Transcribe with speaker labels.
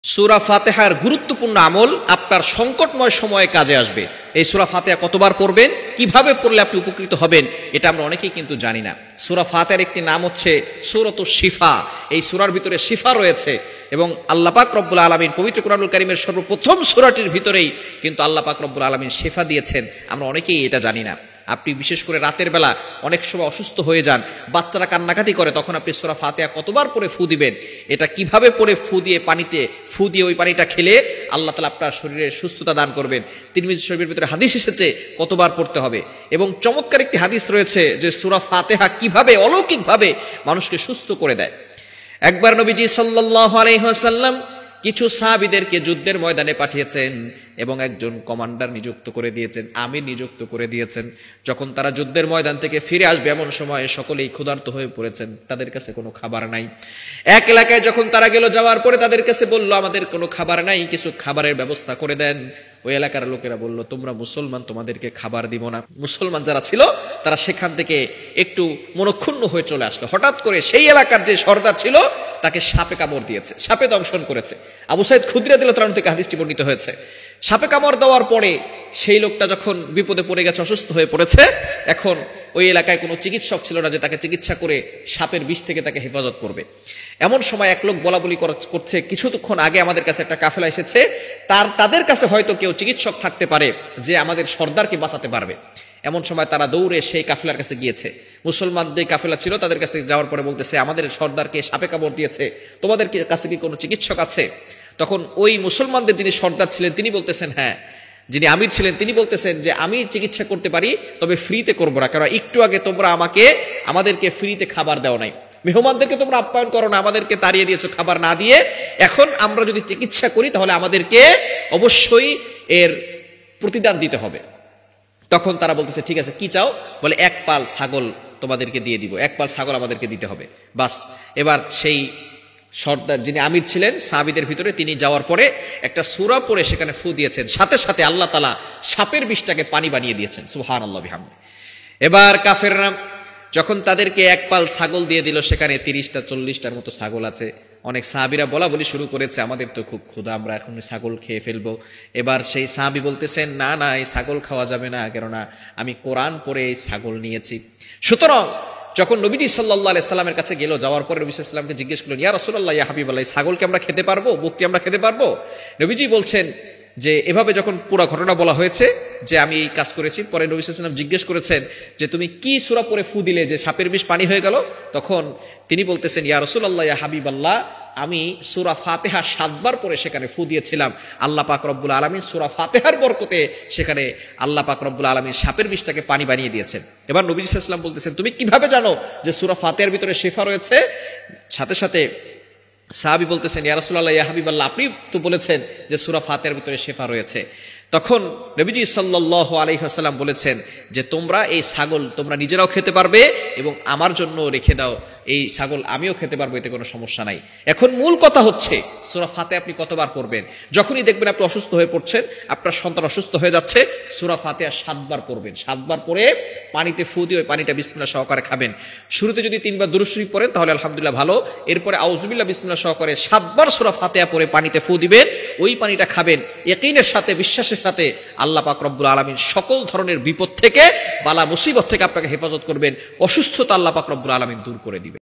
Speaker 1: সূরা ফাতিহার গুরুত্বপূর্ণ আমল আপনার সংকটময় সময়ে কাজে আসবে। এই সূরা ফাতিহা কতবার পড়বেন, কিভাবে পড়লে আপনি উপকৃত হবেন, এটা আমরা অনেকেই কিন্তু জানি না। সূরা ফাতিহার একটি নাম হচ্ছে সূরাতুশ শিফা। এই সূরার ভিতরে শিফা রয়েছে এবং আল্লাহ পাক রব্বুল আলামিন পবিত্র কোরআনুল কারীমের সর্বপ্রথম সূরাটির ভিতরেই কিন্তু আল্লাহ পাক রব্বুল আলামিন শিফা দিয়েছেন। আমরা অনেকেই এটা জানি না। আপনি বিশেষ করে রাতের বেলা অনেক সময় অসুস্থ হয়ে যান, বাচ্চারা কান্নাকাটি করে, তখন আপনি সূরা ফাতিহা কতবার পড়ে ফু দিবেন, এটা কিভাবে পড়ে ফু দিয়ে পানিতে ফু দিয়ে ওই পানিটা খেলে আল্লাহ তাআলা আপনার শরীরে সুস্থতা দান করবেন। তিরমিজি শরীফের ভিতরে হাদিস এসেছে কতবার পড়তে হবে এবং চমৎকার একটি হাদিস রয়েছে যে সূরা ফাতিহা কিভাবে অলৌকিকভাবে মানুষকে সুস্থ করে দেয়। একবার নবীজি সাল্লাল্লাহু আলাইহি ওয়াসাল্লাম কিছু সাহাবীদেরকে যুদ্ধের ময়দানে পাঠিয়েছেন এবং একজন কমান্ডার নিযুক্ত করে দিয়েছেন, আমির নিযুক্ত করে দিয়েছেন। যখন তারা যুদ্ধের ময়দান থেকে ফিরে আসবে এমন সময় সকলেই ক্ষুধার্ত হয়ে পড়েছেন, তাদের কাছে কোনো খাবার নাই। এক এলাকায় যখন তারা গেল, যাওয়ার পরে তাদের কাছে বলল আমাদের কোনো খাবার নাই, কিছু খাবারের ব্যবস্থা করে দেন। ওই এলাকার লোকেরা বলল তোমরা মুসলমান, তোমাদেরকে খাবার দিব না। মুসলমান যারা ছিল তারা সেখান থেকে একটু মনক্ষুণ্ণ হয়ে চলে আসলো। হঠাৎ করে সেই এলাকার যে সর্দার ছিল তাকে সাপে কামড় দিয়েছে, সাপে দংশন করেছে। আবু সাইদ খুদরি রাদিয়াল্লাহু তাআলা থেকে হাদিসটি বর্ণিত হয়েছে। সাপে কামড় দেওয়ার পরে সেই লোকটা যখন বিপদে পড়ে গেছে, অসুস্থ হয়ে পড়েছে, এখন ওই এলাকায় কোনো চিকিৎসক ছিল না যে তাকে চিকিৎসা করে সাপের বিষ থেকে তাকে হেফাজত করবে। এমন সময় এক লোক বলাবলি করছে কিছুক্ষণ আগে আমাদের কাছে একটা কাফেলা এসেছে, তাদের কাছে হয়তো কেউ চিকিৎসক থাকতে পারে যে আমাদের সর্দারকে বাঁচাতে পারবে। এমন সময় তারা দৌড়ে সেই কাফেলার কাছে গিয়েছে। মুসলমানদের কাফেলা ছিল, তাদের কাছে যাওয়ার পরে বলতেছে আমাদের সর্দারকে সাপে কামড় দিয়েছে, তোমাদের কাছে কি কোনো চিকিৎসক আছে? তখন ওই মুসলমানদের যিনি সর্দার ছিলেন তিনি বলতেছেন হ্যাঁ, যিনি আমির ছিলেন তিনি বলতেছেন যে আমি চিকিৎসা করতে পারি, তবে ফ্রিতে করবো না, কারণ একটু আগে তোমরা আমাদেরকে ফ্রিতে খাবার দেওয়া নাই, মেহমানদেরকে তোমরা আপ্যায়ন করো না, আমাদেরকে তাড়িয়ে দিয়েছো খাবার না দিয়ে। এখন আমরা যদি চিকিৎসা করি তাহলে আমাদেরকে অবশ্যই এর প্রতিদান দিতে হবে। তখন তারা বলতেছে ঠিক আছে, কি চাও? বলে এক পাল ছাগল তোমাদেরকে দিয়ে দিব, এক পাল ছাগল আমাদেরকে দিতে হবে। বাস, এবার সেই সর্দার যিনি আমির ছিলেন সাহাবীদের ভিতরে, তিনি যাওয়ার পরে একটা সূরা পড়ে সেখানে ফু দিয়েছেন, সাথে সাথে আল্লাহ তাআলা সাপের বিষটাকে পানি বানিয়ে দিয়েছেন। সুবহানাল্লাহ বিহামদি। এবার কাফেররা যখন তাদেরকে এক পাল ছাগল দিয়ে দিল, সেখানে 30টা 40টার মতো ছাগল আছে। অনেক সাহাবীরা বলা শুরু করেছে আমাদের তো খুব ক্ষুধা, আমরা এখন ছাগল খেয়ে ফেলবো। এবার সেই সাহাবী বলতেছেন না না, এই ছাগল খাওয়া যাবে না, কেননা আমি কোরআন পড়ে এই ছাগল নিয়েছি। সুতরাং যখন নবীজি সাল্লাল্লাহু আলাইহি সাল্লামের কাছে গেল, যাওয়ার পরে নবী সাল্লাল্লাহু আলাইহি সাল্লামকে জিজ্ঞেস করলেন ইয়া রাসূলুল্লাহ ইয়া হাবিবাল্লাহ, এই ছাগলকে আমরা খেতে পারবো, বকরি আমরা খেতে পারবো? নবীজি বলছেন যে এভাবে যখন পুরো ঘটনা বলা হয়েছে যে আমি এই কাজ করেছি, পরে নবী সাল্লাল্লাহু আলাইহি ওয়াসাল্লাম জিজ্ঞেস করেছেন যে তুমি কি সূরা পড়ে ফু দিলে যে সাপের বিষ পানি হয়ে গেল? তখন তিনি বলতেছেন ইয়া রাসূলুল্লাহ ইয়া হাবিবাল্লাহ, আমি সূরা ফাতিহা 7 বার পড়ে সেখানে ফু দিয়েছিলাম। আল্লাহ পাক রব্বুল আলামিন সূরা ফাতিহার বরকতে সেখানে আল্লাহ পাক রব্বুল আলামিন সাপের বিষটাকে পানি বানিয়ে দিয়েছেন। এবার নবী সাল্লাল্লাহু আলাইহি ওয়াসাল্লাম বলতেছেন তুমি কিভাবে জানো যে সূরা ফাতিহার ভিতরে শিফা রয়েছে? সাথে সাথে সাহাবী বলতেছেন ইয়া রাসূলুল্লাহ ইয়া হাবিবাল্লাহ, আপনি তো বলেছেন যে সূরা ফাতিহার ভিতরে শিফা রয়েছে। তখন নবীজি সাল্লাল্লাহু আলাইহি ওয়াসাল্লাম বলেছেন যে তোমরা এই ছাগল তোমরা নিজেরাও খেতে পারবে এবং আমার জন্য রেখে দাও, এই ছাগল আমিও খেতে পারবো, এতে কোনো সমস্যা নাই। এখন মূল কথা হচ্ছে সূরা ফাতিহা আপনি কতবার পড়বেন? যখনই দেখবেন আপনি অসুস্থ হয়ে পড়ছেন, আপনার সন্তান অসুস্থ হয়ে যাচ্ছে, সূরা ফাতিহা 7 বার পড়বেন। 7 বার পড়ে পানিতে ফু দিয়ে ওই পানিটা বিসমিল্লাহ সহকারে খাবেন। শুরুতে যদি 3 বার দুরূদ শরীফ পড়েন তাহলে আলহামদুলিল্লাহ ভালো, এরপরে আউযুবিল্লাহ বিসমিল্লাহ সহকারে 7 বার সূরা ফাতিহা পড়ে পানিতে ফু দিবেন, ওই পানিটা খাবেন। ইয়াকিনের সাথে, বিশ্বাসের সাথে আল্লাহ পাক রব্বুল আলামিন সকল ধরনের বিপদ থেকে, বালা মুসিবত থেকে আপনাকে হেফাজত করবেন, অসুস্থতা আল্লাহ পাক রব্বুল আলামিন দূর করে দিবেন।